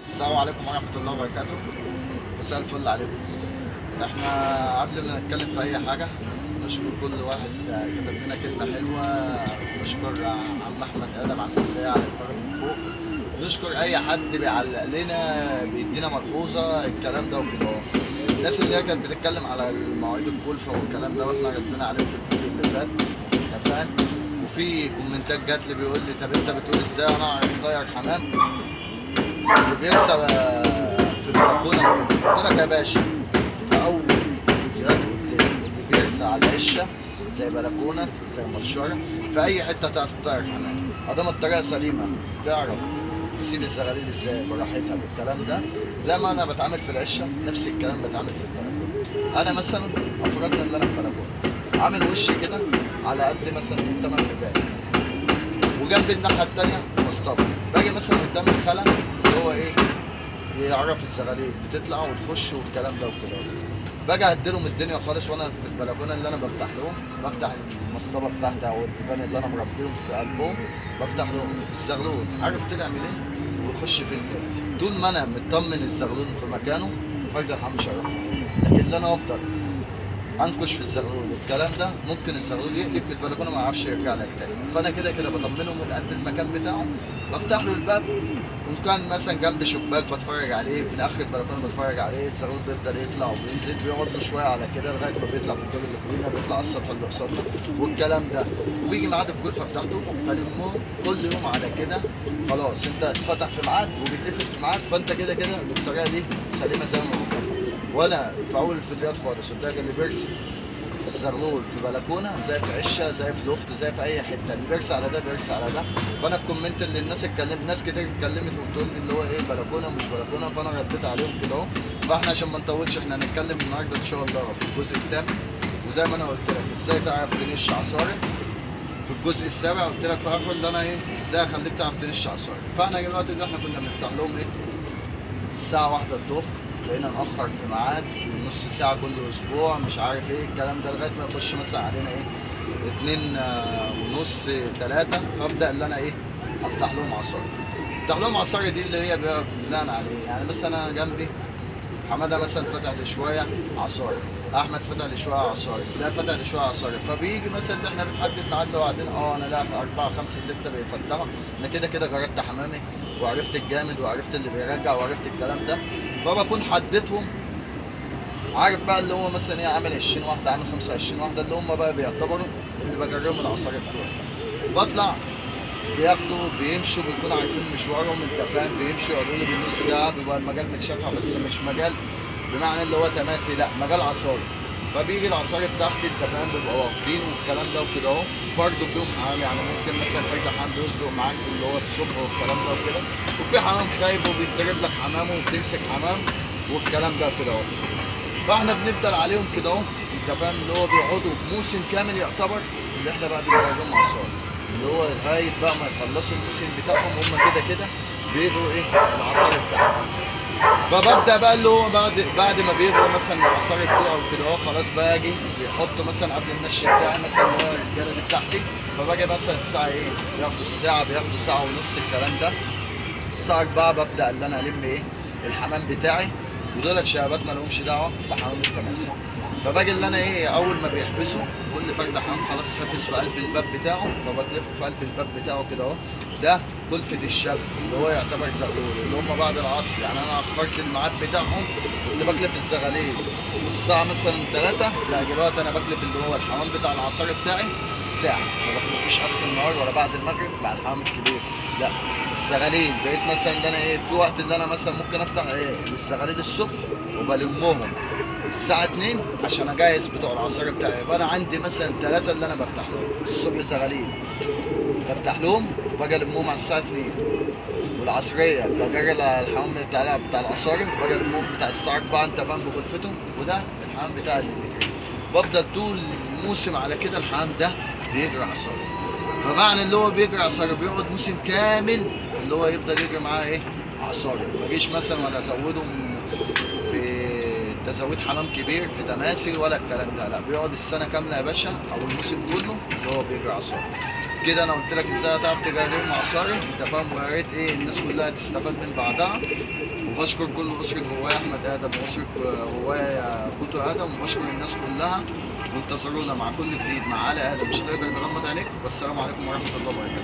السلام عليكم ورحمة الله وبركاته. مساء الفل عليكم. احنا قبل ما نتكلم في أي حاجة نشكر كل واحد كتب لنا كلمة حلوة. نشكر عم أحمد آدم عن الكلية على الكرم من فوق. نشكر أي حد بيعلق لنا بيدينا ملحوظة الكلام ده وكده اهو. الناس اللي هي كانت بتتكلم على المواعيد الكلفة والكلام ده واحنا ردينا عليهم في الفيديو اللي فات، أنت فاهم؟ وفي كومنتات جات لي بيقول لي طب أنت بتقول إزاي أنا أعرف أطير حمام اللي بيرسى في البلكونه وكده. قلت لك يا باشا في اول فيديوهات قلت لك اللي بيرسى على عشه زي بلكونه زي مشوره في اي حته تعرف تطير حمام ادام الطريقه سليمه. تعرف تسيب الزغاليل ازاي براحتها بالكلام ده. زي ما انا بتعامل في العشه نفس الكلام بتعامل في البلكونه. انا مثلا افرضنا ان انا في البلكونه عامل وشي كده على قد مثلا 8 بيبان، وجنب الناحيه التانيه مسطره. باجي مثلا قدام الخلا اللي هو ايه يعرف الزغاليل بتطلع وتخش والكلام ده وكده. باجي اهدلهم الدنيا خالص وانا في البلكونه اللي انا بفتح لهم، بفتح المصطبه بتاعتي او البيبان اللي انا مربيهم في قلبهم، بفتح لهم الزغلول عارف طلع منين ويخش فين تاني. طول ما انا مطمن الزغلول في مكانه فرد الحمد مش هيروح في حته، لكن اللي انا افضل انكش في الزغلول الكلام ده ممكن الزغلول يقلب من البلكونه ما يعرفش يرجع لك تاني. فانا كده كده بطمنه من قلب المكان بتاعه، بفتح له الباب وان كان مثلا جنب شباك بتفرج عليه من اخر البلكونه بتفرج عليه. الزغلول بيفضل يطلع وبينزل بيقعد له شويه على كده لغايه ما بيطلع في الدور اللي فوقينا، بيطلع على السطح اللي قصادنا والكلام ده. وبيجي ميعاد الكلفه بتاعته بلمه كل يوم على كده. خلاص انت اتفتح في ميعاد وبيتقفل في ميعاد، فانت كده كده بالطريقه دي سليمه زي ما بقول. ولا في اول الفيديوهات خالص قلت لك اللي بيرسم الزغلول في بلكونه زي في عشه زي في لوفت زي في اي حته اللي بيرسى على ده بيرسى على ده. فانا الكومنت اللي الناس اتكلمت ناس كتير اتكلمت وبتقول لي اللي هو ايه بلكونه مش بلكونه، فانا رديت عليهم كده اهو. فاحنا عشان ما نطولش احنا هنتكلم النهارده ان شاء الله في الجزء الثامن، وزي ما انا قلت لك ازاي تعرف تنش عصاري. في الجزء السابع قلت لك في اخر اللي انا ايه ازاي اخليك تعرف تنش عصاري. فاحنا دلوقتي اللي احنا كنا بنفتح لهم ايه الساعه 1 الظهر، بقينا نأخر في ميعاد نص ساعة كل أسبوع مش عارف إيه الكلام ده لغاية ما يخش مثلا علينا إيه 2:30 3. فأبدأ اللي أنا إيه أفتح لهم عصاري. أفتح لهم عصاري دي اللي هي بناء عليه يعني مثلا أنا جنبي حماده مثلا فتح لي شويه عصاري، احمد فتح لي شويه عصاري، ده فتح لي شويه عصاري. فبيجي مثلا اللي احنا بنحدد ميعاد لو قاعدين انا لا 4 5 6 بيفتحوا. انا كده كده جربت حمامي وعرفت الجامد وعرفت اللي بيرجع وعرفت الكلام ده. فبكون حددتهم عارف بقى اللي هو مثلا ايه عامل 20 واحده عامل 25 واحده اللي هم بقى بيعتبروا اللي بجربهم العصاري بتوعي. بطلع بياخدوا بيمشوا بيكونوا عارفين مشوارهم انت فاهم، بيمشوا يقعدوا لي بنص ساعه بيبقى المجال متشافع بس مش مجال بمعنى اللي هو تماسي، لا مجال عصاري. فبيجي العصاري بتاعتي انت فاهم بيبقى واخدين والكلام ده وكده اهو. برضه فيهم حمام يعني ممكن مثلا فرد حمام بيصدق معاك اللي هو الصبح والكلام ده وكده، وفي حمام خايب وبيتضرب لك حمامه وبتمسك حمام والكلام ده كده اهو. فاحنا بنفضل عليهم كده اهو انت فاهم اللي هو بيقعدوا موسم كامل يعتبر اللي احنا بقى بنجربهم عصاري، اللي هو لغايه بقى ما يخلصوا الموسم بتاعهم هم كده كده بيجروا ايه العصاري بتاعهم. فببدا بقى اللي هو بعد ما بيجروا مثلا العصاري بتوعه كده اهو خلاص باجي بيحطوا مثلا قبل المشي بتاعي مثلا اللي هو الرجاله اللي بتاعتي. فباجي مثلا الساعه ايه بياخدوا الساعه بياخدوا ساعه ونص الكلام ده. الساعه 4 ببدا اللي انا الم ايه الحمام بتاعي، ودول شباب ما لهمش دعوه بحمام التماسي. فباجي اللي انا ايه اول ما بيحبسوا كل فرد حمام خلاص حفظ في قلب الباب بتاعه، فبتلفه في قلب الباب بتاعه كده اهو. ده كلفة الشاب اللي هو يعتبر زغلول اللي هم بعد العصر. يعني انا اخرت الميعاد بتاعهم كنت بكلف الزغاليل الساعة مثلا 3، لا دلوقتي انا بكلف اللي هو الحمام بتاع العصاري بتاعي ساعة، ما بكلفوش اخر النهار ولا بعد المغرب مع الحمام الكبير، لا الزغاليل بقيت مثلا اللي انا ايه في وقت اللي انا مثلا ممكن افتح ايه للزغاليل الصبح وبلمهم الساعة 2 عشان اجهز بتوع العصاري بتاعي. يبقى انا عندي مثلا 3 اللي انا بفتح لهم الصبح زغاليل بفتح لهم وباجي المهم على الساعة 2، والعصرية بجري الحمام بتاع العصاري وباجي المهم بتاع الساعة 4 انت فاهم بغرفته، وده الحمام بتاع اللي بتاعي. بفضل طول الموسم على كده الحمام ده بيجري عصاري. فمعنى اللي هو بيجري عصاري بيقعد موسم كامل اللي هو يفضل يجري معاه ايه عصاري. ما اجيش مثلا ولا ازودهم في تزويد حمام كبير في تماسي ولا الكلام ده، لا بيقعد السنة كاملة يا باشا او الموسم كله اللي هو بيجري عصاري. كده انا قلت لك ازاي هتعرف تجربهم عصاري انت فاهم، ويا ريت ايه الناس كلها تستفاد من بعضها. وبشكر كل اسره هوايه احمد ادم واسره هوايه كوتو ادم، وبشكر الناس كلها. وانتظرونا مع كل جديد مع علي ادم مش هتقدر تغمض عليك. والسلام عليكم ورحمه الله وبركاته.